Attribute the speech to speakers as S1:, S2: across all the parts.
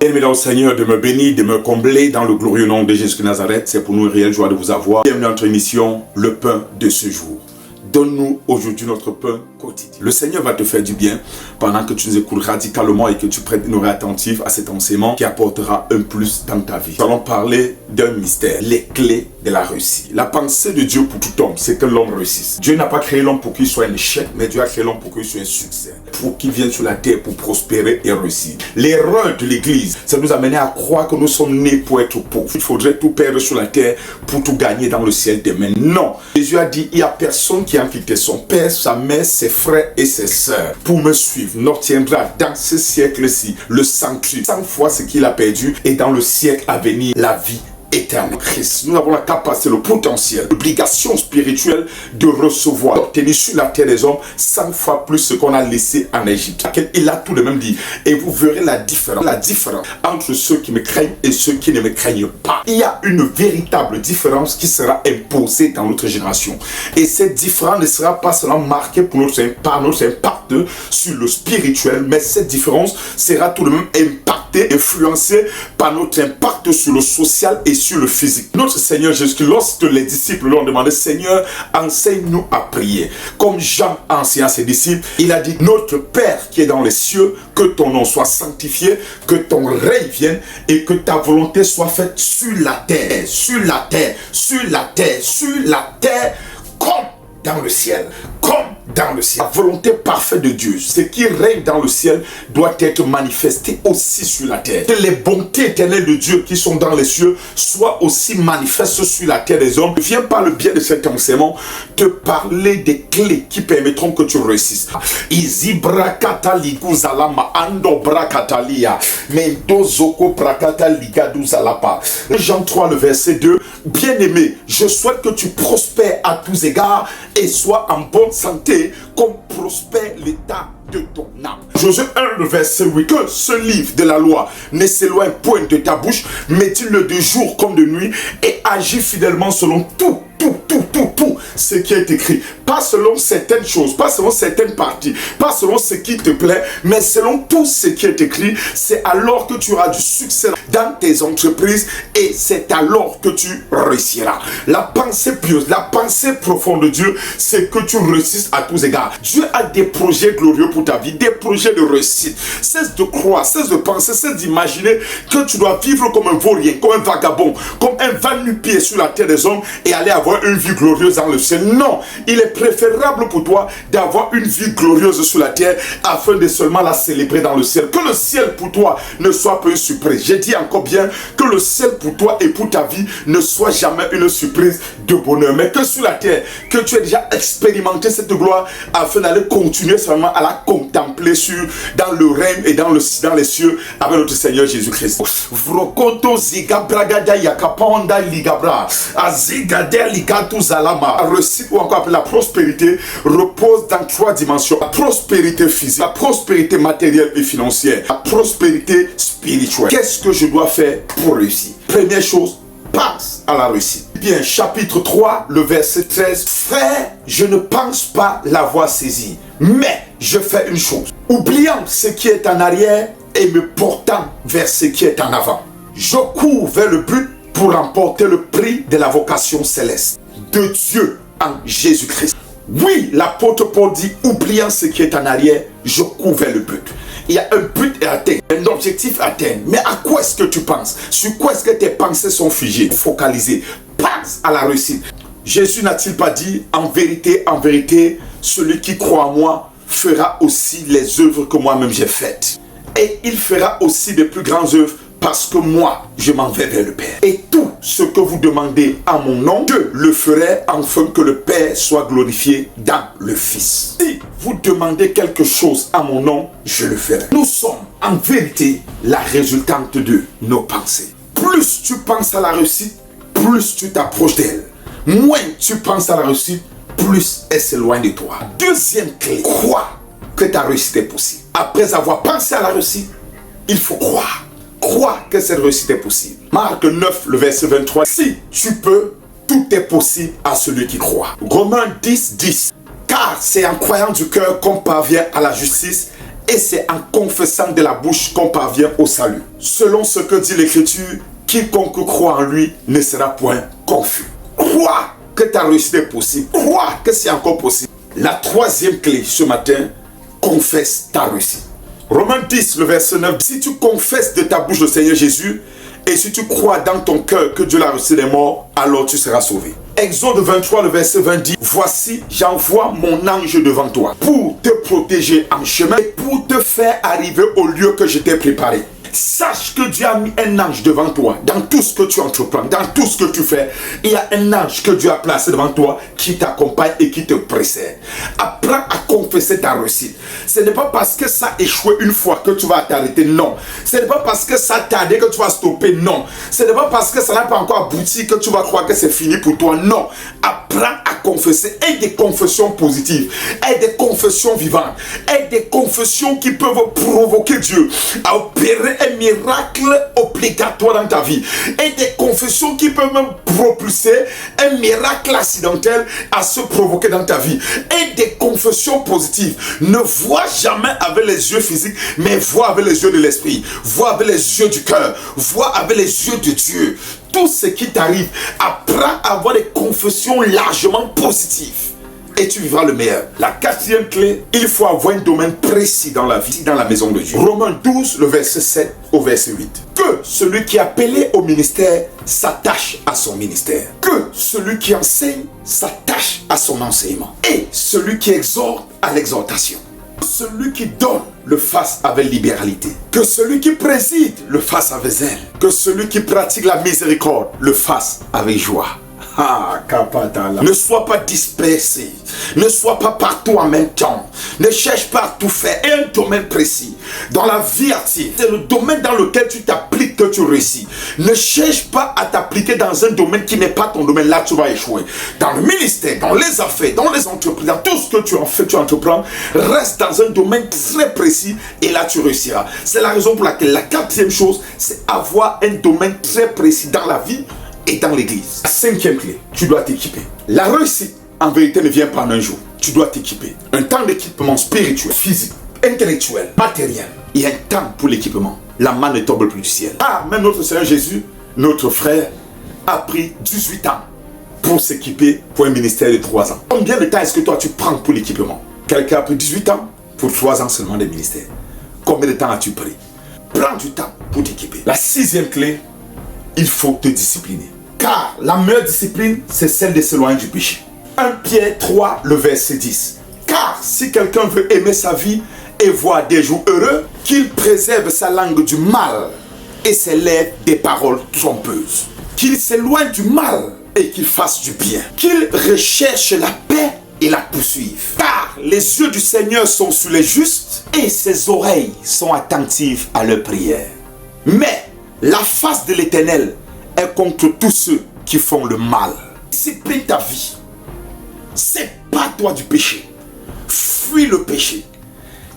S1: Aimez dans le Seigneur de me bénir, de me combler dans le glorieux nom de Jésus de Nazareth. C'est pour nous une réelle joie de vous avoir. Bienvenue dans notre émission, le pain de ce jour. Donne-nous aujourd'hui notre pain quotidien. Le Seigneur va te faire du bien pendant que tu nous écoutes radicalement et que tu prêtes une oreille attentive à cet enseignement qui apportera un plus dans ta vie. Nous allons parler d'un mystère, les clés de la réussite. La pensée de Dieu pour tout homme, c'est que l'homme réussisse. Dieu n'a pas créé l'homme pour qu'il soit un échec, mais Dieu a créé l'homme pour qu'il soit un succès, pour qu'il vienne sur la terre pour prospérer et réussir. L'erreur de l'Église, c'est de nous amener à croire que nous sommes nés pour être pauvres. Il faudrait tout perdre sur la terre pour tout gagner dans le ciel demain. Non. Jésus a dit, il n'y a personne qui a quitté son père, sa mère, ses frères et ses sœurs pour me suivre, n'obtiendra dans ce siècle-ci le centuple 100 fois ce qu'il a perdu, et dans le siècle à venir la vie éternel. Christ, nous avons la capacité, le potentiel, l'obligation spirituelle de recevoir, d'obtenir sur la terre des hommes 100 fois plus ce qu'on a laissé en Égypte. Il a tout de même dit, et vous verrez la différence entre ceux qui me craignent et ceux qui ne me craignent pas. Il y a une véritable différence qui sera imposée dans notre génération. Et cette différence ne sera pas seulement marquée par notre impact sur le spirituel, mais cette différence sera tout de même impactée, influencée par notre impact sur le social et sur le physique. Notre Seigneur Jésus, lorsque les disciples lui ont demandé, Seigneur, enseigne-nous à prier, comme Jean a enseigné à ses disciples, il a dit, notre Père qui est dans les cieux, que ton nom soit sanctifié, que ton règne vienne et que ta volonté soit faite sur la terre, sur la terre, sur la terre, sur la terre, comme dans le ciel, comme dans le ciel. La volonté parfaite de Dieu, ce qui règne dans le ciel, doit être manifesté aussi sur la terre. Que les bontés éternelles de Dieu qui sont dans les cieux soient aussi manifestes sur la terre des hommes. Je viens par le biais de cet enseignement te parler des clés qui permettront que tu réussisses. Jean 3, le verset 2. Bien-aimé, je souhaite que tu prospères à tous égards et sois en bonne santé comme prospère l'état de ton âme. Josué 1, le verset 8. Que ce livre de la loi ne s'éloigne point de ta bouche, mais dis-le de jour comme de nuit et agis fidèlement selon tout ce qui est écrit. Pas selon certaines choses, pas selon certaines parties, pas selon ce qui te plaît, mais selon tout ce qui est écrit. C'est alors que tu auras du succès dans tes entreprises et c'est alors que tu réussiras. La pensée pieuse, la pensée profonde de Dieu, c'est que tu réussisses à tous égards. Dieu a des projets glorieux pour ta vie, des projets de réussite. Cesse de croire, cesse de penser, cesse d'imaginer que tu dois vivre comme un vaurien, comme un vagabond, comme un va-nu-pied sur la terre des hommes et aller avoir une vie glorieuse dans le ciel. Non, il est préférable pour toi d'avoir une vie glorieuse sur la terre afin de seulement la célébrer dans le ciel. Que le ciel pour toi ne soit pas une surprise. J'ai dit encore bien que le ciel pour toi et pour ta vie ne soit jamais une surprise de bonheur, mais que sur la terre, que tu aies déjà expérimenté cette gloire afin d'aller continuer seulement à la contempler dans le règne et dans les cieux avec notre Seigneur Jésus-Christ. Vrokoto ziga bragada yakaponda ligabra azigade ligatu zalama. La réussite ou encore la prospérité repose dans 3 dimensions: la prospérité physique, la prospérité matérielle et financière, la prospérité spirituelle. Qu'est-ce que je dois faire pour réussir? Première chose, pense à la réussite. Bien, chapitre 3, le verset 13. Frère, je ne pense pas l'avoir saisi, mais je fais une chose, oubliant ce qui est en arrière et me portant vers ce qui est en avant. Je cours vers le but pour remporter le prix de la vocation céleste de Dieu en Jésus-Christ. Oui, l'apôtre Paul dit, oubliant ce qui est en arrière, je cours vers le but. Il y a un but à atteindre, un objectif à atteindre. Mais à quoi est-ce que tu penses? Sur quoi est-ce que tes pensées sont figées, focalisées? Pense à la réussite. Jésus n'a-t-il pas dit, en vérité, celui qui croit en moi fera aussi les œuvres que moi-même j'ai faites. Et il fera aussi de plus grandes œuvres parce que moi, je m'en vais vers le Père. Et tout ce que vous demandez à mon nom, je le ferai afin que le Père soit glorifié dans le Fils. Si vous demandez quelque chose à mon nom, je le ferai. Nous sommes en vérité la résultante de nos pensées. Plus tu penses à la réussite, plus tu t'approches d'elle. Moins tu penses à la réussite, plus elle s'éloigne de toi. Deuxième clé, crois que ta réussite est possible. Après avoir pensé à la réussite, il faut croire. Crois que cette réussite est possible. Marc 9, le verset 23. Si tu peux, tout est possible à celui qui croit. Romains 10, 10. Car c'est en croyant du cœur qu'on parvient à la justice Et c'est en confessant de la bouche qu'on parvient au salut. Selon ce que dit l'Écriture, quiconque croit en lui ne sera point confus. Crois que ta réussite est possible. Crois que c'est encore possible. La troisième clé ce matin, confesse ta réussite. Romains 10, le verset 9. Si tu confesses de ta bouche le Seigneur Jésus, et si tu crois dans ton cœur que Dieu l'a ressuscité des morts, alors tu seras sauvé. Exode 23, le verset 20 dit, voici, j'envoie mon ange devant toi pour te protéger en chemin et pour te faire arriver au lieu que je t'ai préparé. Sache que Dieu a mis un ange devant toi. Dans tout ce que tu entreprends, dans tout ce que tu fais, il y a un ange que Dieu a placé devant toi qui t'accompagne et qui te précède. Apprends à confesser ta réussite. Ce n'est pas parce que ça a échoué une fois que tu vas t'arrêter, non. Ce n'est pas parce que ça a tardé que tu vas stopper, non. Ce n'est pas parce que ça n'a pas encore abouti que tu vas croire que c'est fini pour toi, non. Apprends à confesser. Et des confessions positives, et des confessions vivantes, et des confessions qui peuvent provoquer Dieu à opérer un miracle obligatoire dans ta vie, et des confessions qui peuvent même propulser un miracle accidentel à se provoquer dans ta vie, et des confessions positives. Ne vois jamais avec les yeux physiques, mais vois avec les yeux de l'esprit, vois avec les yeux du cœur, vois avec les yeux de Dieu. Tout ce qui t'arrive, apprends à avoir des confessions largement positives et tu vivras le meilleur. La quatrième clé, il faut avoir un domaine précis dans la vie, dans la maison de Dieu. Romains 12, le verset 7 au verset 8. Que celui qui est appelé au ministère s'attache à son ministère. Que celui qui enseigne s'attache à son enseignement. Et celui qui exhorte à l'exhortation. Celui qui donne le fasse avec libéralité. Que celui qui préside le fasse avec zèle. Que celui qui pratique la miséricorde le fasse avec joie. Ne sois pas dispersé. Ne sois pas partout en même temps. Ne cherche pas à tout faire. Et un domaine précis. Dans la vie active, c'est le domaine dans lequel tu t'appliques que tu réussis. Ne cherche pas à t'appliquer dans un domaine qui n'est pas ton domaine. Là, tu vas échouer. Dans le ministère, dans les affaires, dans les entreprises, dans tout ce que tu en fais, tu entreprends, reste dans un domaine très précis et là, tu réussiras. C'est la raison pour laquelle la quatrième chose, c'est avoir un domaine très précis dans la vie et dans l'église. La cinquième clé, tu dois t'équiper. La réussite, en vérité, ne vient pas en un jour. Tu dois t'équiper. Un temps d'équipement spirituel, physique, intellectuel, matériel. Il y a un temps pour l'équipement. La main ne tombe plus du ciel. Même notre Seigneur Jésus, notre frère, a pris 18 ans pour s'équiper pour un ministère de 3 ans. Combien de temps est-ce que toi tu prends pour l'équipement? Quelqu'un a pris 18 ans pour 3 ans seulement de ministère. Combien de temps as-tu pris? Prends du temps pour t'équiper. La sixième clé, il faut te discipliner. Car la meilleure discipline, c'est celle de s'éloigner du péché. 1 Pierre 3, le verset 10. Car si quelqu'un veut aimer sa vie et voir des jours heureux, qu'il préserve sa langue du mal et ses lèvres des paroles trompeuses. Qu'il s'éloigne du mal et qu'il fasse du bien. Qu'il recherche la paix et la poursuive. Car les yeux du Seigneur sont sur les justes et ses oreilles sont attentives à leurs prières. Mais la face de l'Éternel est contre tous ceux qui font le mal. Discipline ta vie. Sépare-toi du péché. Fuis le péché.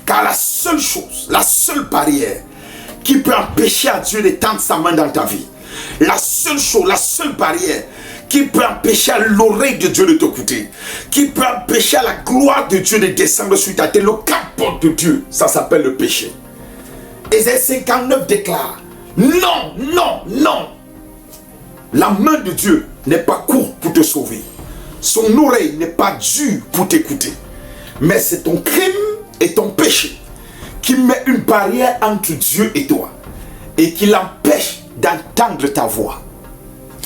S1: Car la seule chose, la seule barrière qui peut empêcher à Dieu d'étendre sa main dans ta vie, la seule chose, la seule barrière qui peut empêcher à l'oreille de Dieu de t'écouter, qui peut empêcher à la gloire de Dieu de descendre sur ta tête, le capot de Dieu, ça s'appelle le péché. Ésaïe 59 déclare, non, non, non. La main de Dieu n'est pas courte pour te sauver. Son oreille n'est pas dure pour t'écouter. Mais c'est ton crime et ton péché qui met une barrière entre Dieu et toi et qui l'empêche d'entendre ta voix.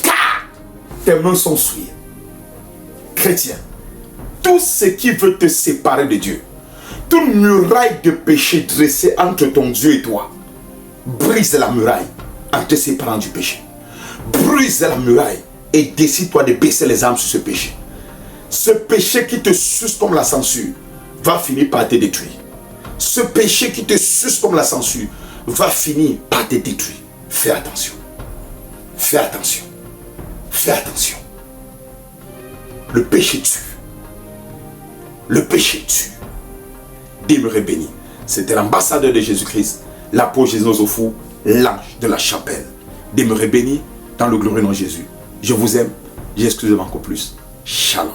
S1: Car tes mains sont souillées. Chrétien, tout ce qui veut te séparer de Dieu, toute muraille de péché dressée entre ton Dieu et toi, brise la muraille en te séparant du péché. Brise la muraille et décide-toi de baisser les armes sur ce péché. Ce péché qui te suce comme la censure va finir par te détruire. Ce péché qui te suce comme la censure va finir par te détruire. Fais attention. Fais attention. Fais attention. Le péché tue. Le péché tue. Demeurez béni. C'était l'ambassadeur de Jésus-Christ, l'apôtre Jésus Ozofou, l'ange de la chapelle. Demeurez béni dans le glorieux nom de Jésus. Je vous aime. J'excuse encore plus. Shalom.